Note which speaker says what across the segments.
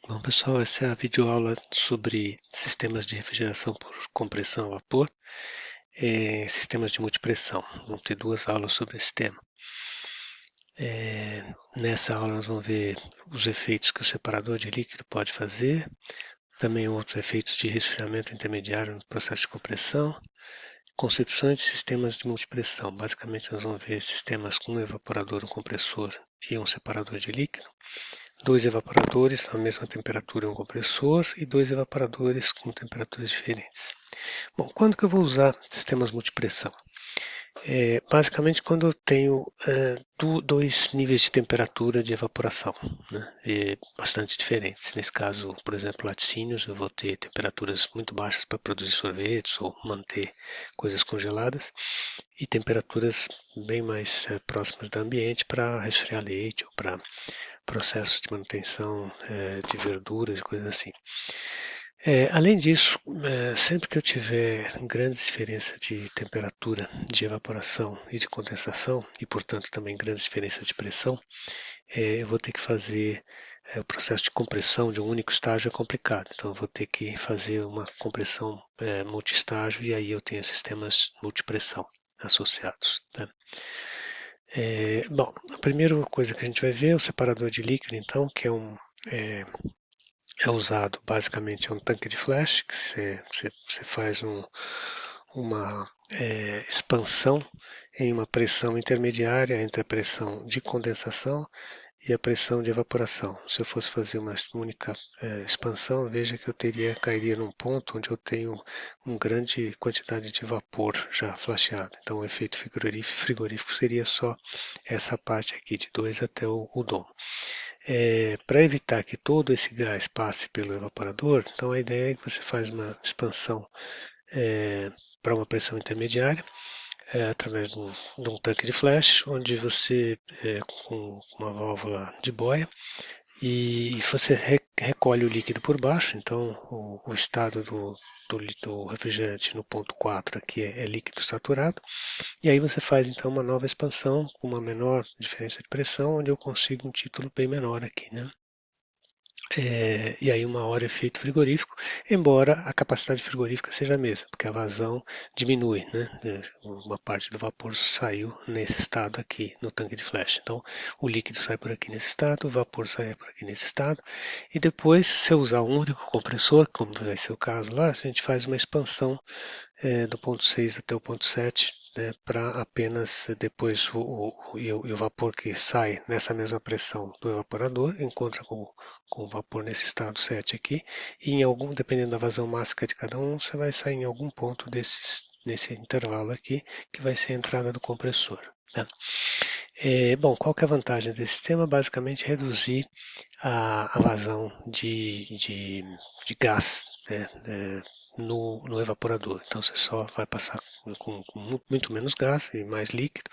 Speaker 1: Bom, pessoal, essa é a videoaula sobre sistemas de refrigeração por compressão a vapor, sistemas de multipressão. Vão ter duas aulas sobre esse tema. Nessa aula nós vamos ver os efeitos que o separador de líquido pode fazer, também outros efeitos de resfriamento intermediário no processo de compressão, concepções de sistemas de multipressão. Basicamente nós vamos ver sistemas com um evaporador, um compressor e um separador de líquido. Dois evaporadores na mesma temperatura e um compressor e dois evaporadores com temperaturas diferentes. Bom, quando que eu vou usar sistemas multipressão? Basicamente quando eu tenho dois níveis de temperatura de evaporação, né, bastante diferentes. Nesse caso, por exemplo, laticínios, eu vou ter temperaturas muito baixas para produzir sorvetes ou manter coisas congeladas e temperaturas bem mais próximas do ambiente para resfriar leite ou para processos de manutenção de verduras e coisas assim. Além disso, sempre que eu tiver grandes diferenças de temperatura de evaporação e de condensação, e portanto também grandes diferenças de pressão, eu vou ter que fazer o processo de compressão de um único estágio é complicado, então eu vou ter que fazer uma compressão multiestágio e aí eu tenho sistemas multipressão associados. Tá? Bom, a primeira coisa que a gente vai ver é o separador de líquido, então, que é, é usado basicamente é um tanque de flash, que você faz uma expansão em uma pressão intermediária entre a pressão de condensação e a pressão de evaporação. Se eu fosse fazer uma única expansão, veja que cairia num ponto onde eu tenho uma grande quantidade de vapor já flasheado. Então o efeito frigorífico seria só essa parte aqui, de 2 até o domo. Para evitar que todo esse gás passe pelo evaporador, então a ideia é que você faz uma expansão para uma pressão intermediária, através de um tanque de flash, onde você, com uma válvula de boia, e você recolhe o líquido por baixo, então o estado do refrigerante no ponto 4 aqui é líquido saturado, e aí você faz então uma nova expansão com uma menor diferença de pressão, onde eu consigo um título bem menor aqui, né? E aí uma hora efeito frigorífico, embora a capacidade frigorífica seja a mesma, porque a vazão diminui, né? Uma parte do vapor saiu nesse estado aqui no tanque de flash. Então o líquido sai por aqui nesse estado, o vapor sai por aqui nesse estado, e depois, se eu usar um único compressor, como vai ser o caso lá, a gente faz uma expansão do ponto 6 até o ponto 7, né, para apenas depois o vapor que sai nessa mesma pressão do evaporador encontra com o vapor nesse estado 7 aqui, e dependendo da vazão máxima de cada um, você vai sair em algum ponto nesse intervalo aqui, que vai ser a entrada do compressor. Né? Bom, qual que é a vantagem desse sistema? Basicamente reduzir a vazão de gás, né, no evaporador. Então você só vai passar com muito menos gás e mais líquido,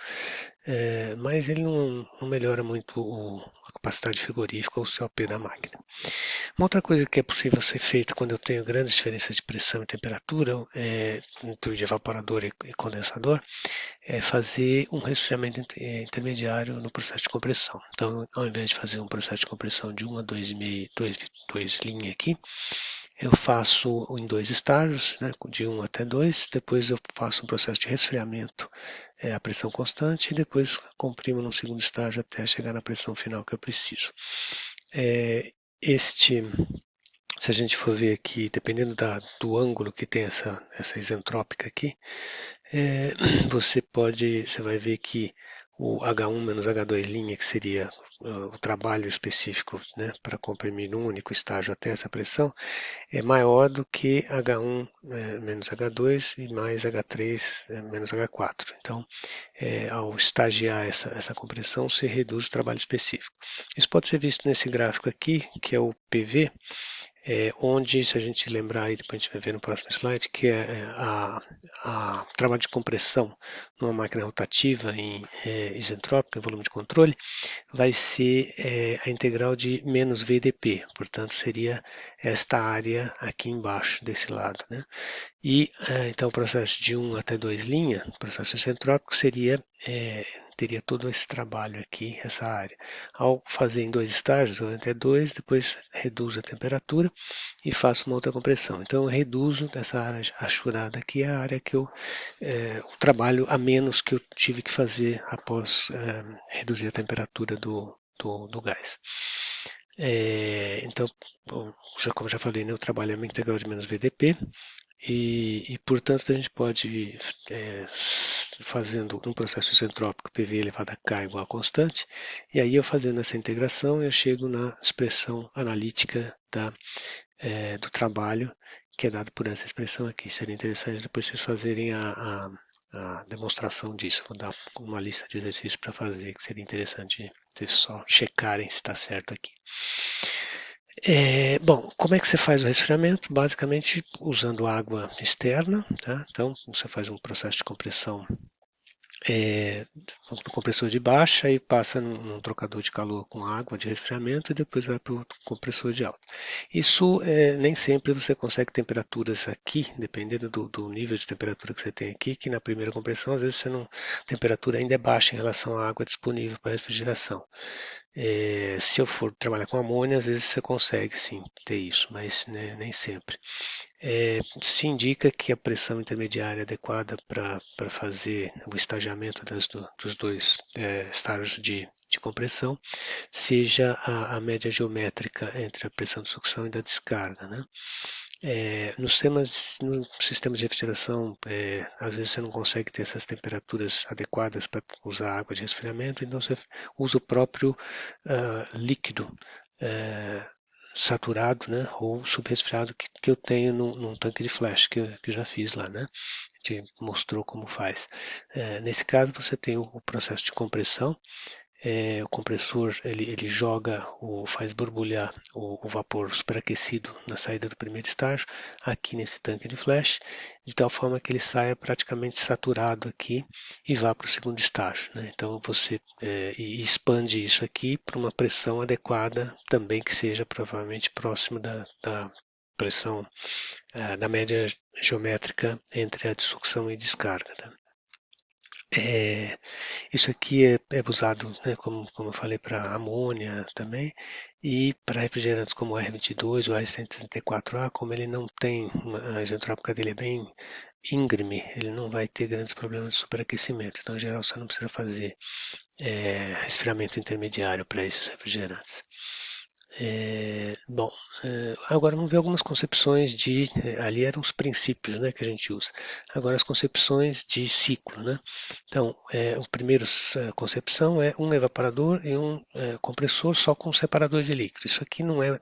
Speaker 1: mas ele não melhora muito a capacidade frigorífica ou o COP da máquina. Uma outra coisa que é possível ser feita quando eu tenho grandes diferenças de pressão e temperatura, de evaporador e condensador, é fazer um resfriamento intermediário no processo de compressão. Então, ao invés de fazer um processo de compressão de 1 a 2 linha aqui, eu faço em dois estágios, né, de 1 até 2, depois eu faço um processo de resfriamento a pressão constante e depois comprimo num segundo estágio até chegar na pressão final que eu preciso. Este Se a gente for ver aqui, dependendo do ângulo que tem essa isentrópica aqui, é, você vai ver que o H1 menos H2 linha, que seria o trabalho específico, né, para comprimir num único estágio até essa pressão, é maior do que H1 menos H2 e mais H3 menos H4. Então, ao estagiar essa compressão, se reduz o trabalho específico. Isso pode ser visto nesse gráfico aqui, que é o PV, onde, se a gente lembrar, aí, depois a gente vai ver no próximo slide, que é o trabalho de compressão numa máquina rotativa em isentrópica, em volume de controle, vai ser a integral de menos VDP, portanto seria esta área aqui embaixo desse lado. Né? E então o processo de 1 até 2 linha, o processo isentrópico seria teria todo esse trabalho aqui, essa área. Ao fazer em 2 estágios, eu até 2, depois reduzo a temperatura e faço uma outra compressão. Então eu reduzo essa área achurada aqui, a área que eu o trabalho a menos que eu tive que fazer após reduzir a temperatura do gás. Então, como já falei, né, o trabalho é integral de menos VDP, e, portanto, a gente pode, fazendo um processo isentrópico, PV elevado a K igual a constante, e aí eu fazendo essa integração, eu chego na expressão analítica do trabalho, que é dado por essa expressão aqui. Seria interessante depois vocês fazerem a demonstração disso. Vou dar uma lista de exercícios para fazer, que seria interessante vocês só checarem se está certo aqui. Bom, como é que você faz o resfriamento? Basicamente usando água externa, tá? Então você faz um processo de compressão no compressor de baixa e passa num trocador de calor com água de resfriamento e depois vai para o compressor de alta. Isso nem sempre você consegue temperaturas aqui, dependendo do nível de temperatura que você tem aqui, que na primeira compressão às vezes a temperatura ainda é baixa em relação à água disponível para refrigeração. Se eu for trabalhar com amônia, às vezes você consegue sim ter isso, mas né, nem sempre. Se indica que a pressão intermediária adequada para fazer o estagiamento dos dois estágios de compressão seja a média geométrica entre a pressão de sucção e da descarga, né? Nos sistemas de refrigeração, às vezes você não consegue ter essas temperaturas adequadas para usar água de resfriamento, então você usa o próprio líquido saturado, né, ou subresfriado que eu tenho num tanque de flash que eu já fiz lá, né? A gente mostrou como faz. Nesse caso você tem o processo de compressão. O compressor ele faz borbulhar o vapor superaquecido na saída do primeiro estágio, aqui nesse tanque de flash, de tal forma que ele saia praticamente saturado aqui e vá para o segundo estágio, né? Então você expande isso aqui para uma pressão adequada, também que seja provavelmente próximo da pressão da média geométrica entre a de sucção e descarga. Tá? Isso aqui é usado, né, como eu falei, para amônia também, e para refrigerantes como o R22 ou o R134A, como ele não tem, a isentrópica dele é bem íngreme, ele não vai ter grandes problemas de superaquecimento. Então, em geral, você não precisa fazer resfriamento intermediário para esses refrigerantes. Bom, agora vamos ver algumas concepções ali eram os princípios, né, que a gente usa. Agora as concepções de ciclo, né? Então, o primeiro concepção é um evaporador e um compressor só com separador de líquido. Isso aqui não é,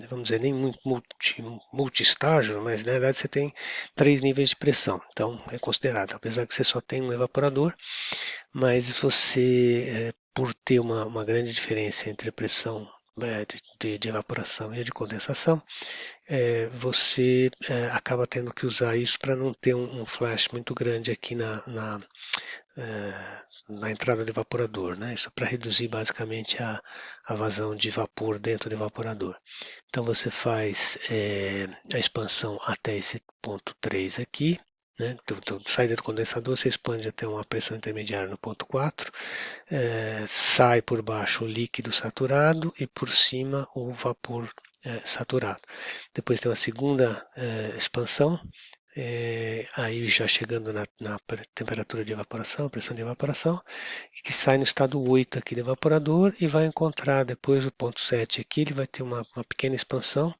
Speaker 1: vamos dizer, nem muito multi-estágio, mas na verdade você tem 3 níveis de pressão. Então é considerado, apesar que você só tem um evaporador, mas você, por ter uma grande diferença entre a pressão de evaporação e de condensação, você acaba tendo que usar isso para não ter um flash muito grande aqui na entrada do evaporador, né? Isso para reduzir basicamente a vazão de vapor dentro do evaporador. Então você faz a expansão até esse ponto 3 aqui, né? Então, saída do condensador, você expande até uma pressão intermediária no ponto 4, sai por baixo o líquido saturado e por cima o vapor saturado. Depois tem uma segunda expansão, aí já chegando na temperatura de evaporação, pressão de evaporação, que sai no estado 8 aqui do evaporador e vai encontrar depois o ponto 7 aqui, ele vai ter uma pequena expansão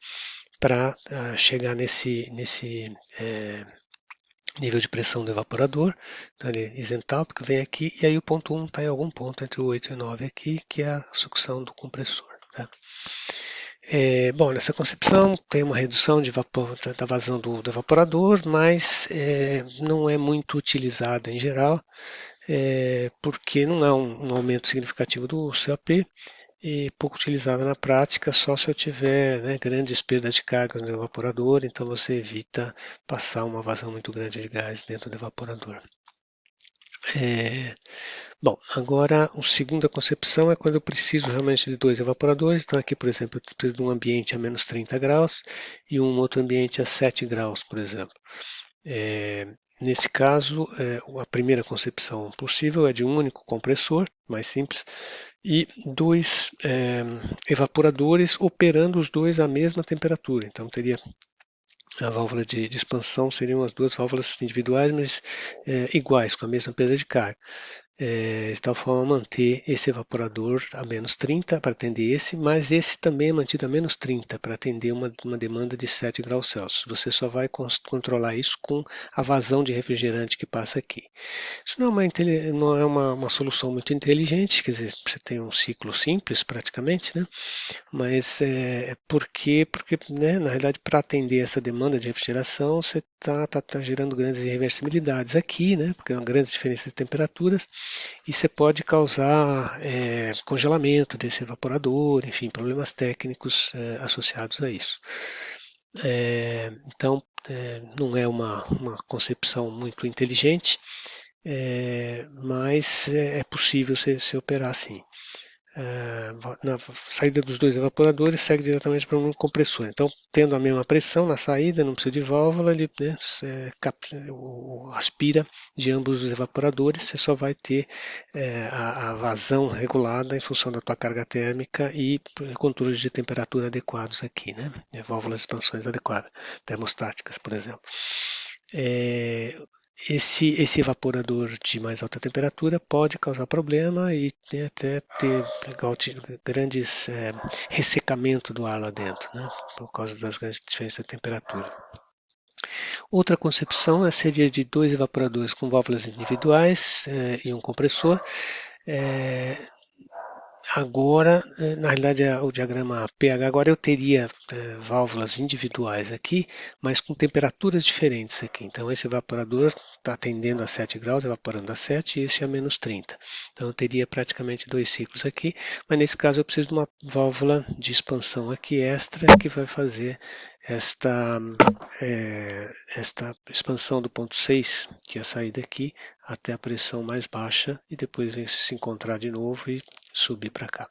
Speaker 1: para chegar nesse nível de pressão do evaporador, então ele é isentálpico, vem aqui, e aí o ponto 1 está em algum ponto entre o 8 e o 9 aqui, que é a sucção do compressor. Tá? Bom, nessa concepção tem uma redução da vazão do evaporador, mas não é muito utilizada em geral, porque não é um aumento significativo do COP, e pouco utilizada na prática, só se eu tiver grandes perdas de carga no evaporador, então você evita passar uma vazão muito grande de gás dentro do evaporador. Bom, agora a segunda concepção é quando eu preciso realmente de 2 evaporadores. Então aqui, por exemplo, eu preciso de um ambiente a menos 30 graus e um outro ambiente a 7 graus, por exemplo. Nesse caso, a primeira concepção possível é de um único compressor, mais simples, e dois evaporadores operando os dois à mesma temperatura. Então teria a válvula de expansão, seriam as duas válvulas individuais, mas iguais, com a mesma perda de carga. De tal forma a manter esse evaporador a menos 30 para atender esse, mas esse também é mantido a menos 30 para atender uma demanda de 7 graus Celsius. Você só vai controlar isso com a vazão de refrigerante que passa aqui. Isso não é uma solução muito inteligente, quer dizer, você tem um ciclo simples praticamente, né? Mas porque né, na realidade, para atender essa demanda de refrigeração, você tá gerando grandes irreversibilidades aqui, né? Porque há grandes diferenças de temperaturas, e você pode causar congelamento desse evaporador, enfim, problemas técnicos associados a isso. Então, não é uma concepção muito inteligente, mas é possível se operar assim. Na saída dos dois evaporadores segue diretamente para um compressor. Então, tendo a mesma pressão na saída, não precisa de válvula, ele aspira de ambos os evaporadores, você só vai ter a vazão regulada em função da tua carga térmica e controles de temperatura adequados aqui, né? Válvulas de expansões adequadas, termostáticas, por exemplo. Esse evaporador de mais alta temperatura pode causar problema e até ter grandes ressecamento do ar lá dentro, né, por causa das grandes diferenças de temperatura. Outra concepção seria de dois evaporadores com válvulas individuais e um compressor. Agora, na realidade, o diagrama pH, agora eu teria válvulas individuais aqui, mas com temperaturas diferentes aqui. Então, esse evaporador está atendendo a 7 graus, evaporando a 7, e esse a menos 30. Então, eu teria praticamente dois ciclos aqui, mas nesse caso eu preciso de uma válvula de expansão aqui extra que vai fazer esta expansão do ponto 6, que é a saída aqui, até a pressão mais baixa, e depois vem se encontrar de novo e subir para cá.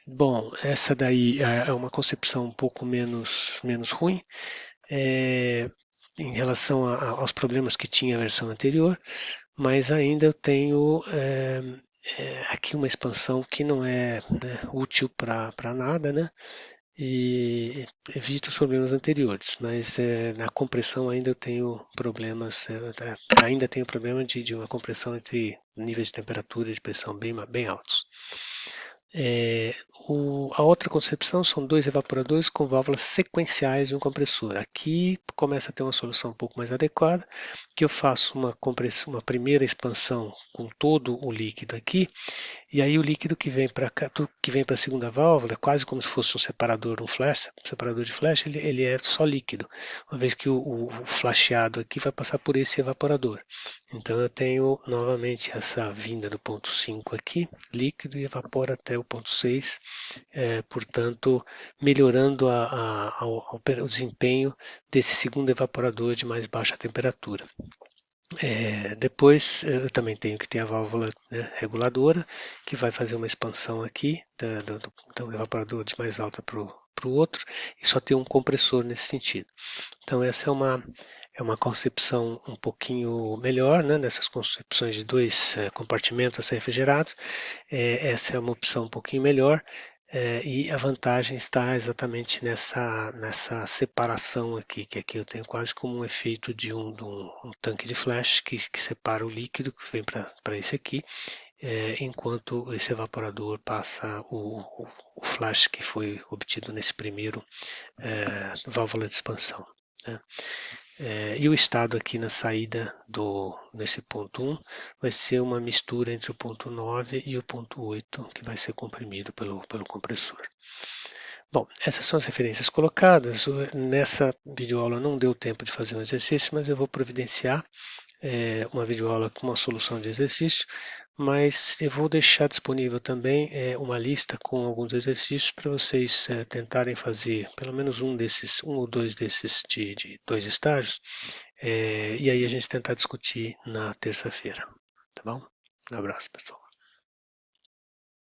Speaker 1: Bom, essa daí é uma concepção um pouco menos ruim em relação aos problemas que tinha a versão anterior, mas ainda eu tenho aqui uma expansão que não é útil para nada, né? E evita os problemas anteriores, mas na compressão ainda eu tenho problemas, ainda tenho problema de uma compressão entre níveis de temperatura e de pressão bem altos. A outra concepção são dois evaporadores com válvulas sequenciais de um compressor. Aqui começa a ter uma solução um pouco mais adequada, que eu faço uma primeira expansão com todo o líquido aqui, e aí o líquido que vem para a segunda válvula é quase como se fosse um separador, separador de flash, ele é só líquido, uma vez que o flasheado aqui vai passar por esse evaporador. Então eu tenho novamente essa vinda do ponto 5 aqui, líquido, e evapora até o ponto 6, portanto melhorando o desempenho desse segundo evaporador de mais baixa temperatura. Depois eu também tenho que ter a válvula reguladora, que vai fazer uma expansão aqui do evaporador de mais alta para o outro, e só ter um compressor nesse sentido. Então essa é uma concepção um pouquinho melhor, né, dessas concepções de dois compartimentos a ser refrigerados. Essa é uma opção um pouquinho melhor. E a vantagem está exatamente nessa separação aqui, que aqui eu tenho quase como um efeito de um tanque de flash que separa o líquido que vem para esse aqui, enquanto esse evaporador passa o flash que foi obtido nesse primeiro válvula de expansão, né? E o estado aqui na saída nesse ponto 1 vai ser uma mistura entre o ponto 9 e o ponto 8, que vai ser comprimido pelo compressor. Bom, essas são as referências colocadas. Nessa videoaula não deu tempo de fazer um exercício, mas eu vou providenciar uma videoaula com uma solução de exercício, mas eu vou deixar disponível também uma lista com alguns exercícios para vocês tentarem fazer pelo menos um ou dois desses de 2 estágios, e aí a gente tentar discutir na terça-feira, tá bom? Um abraço, pessoal.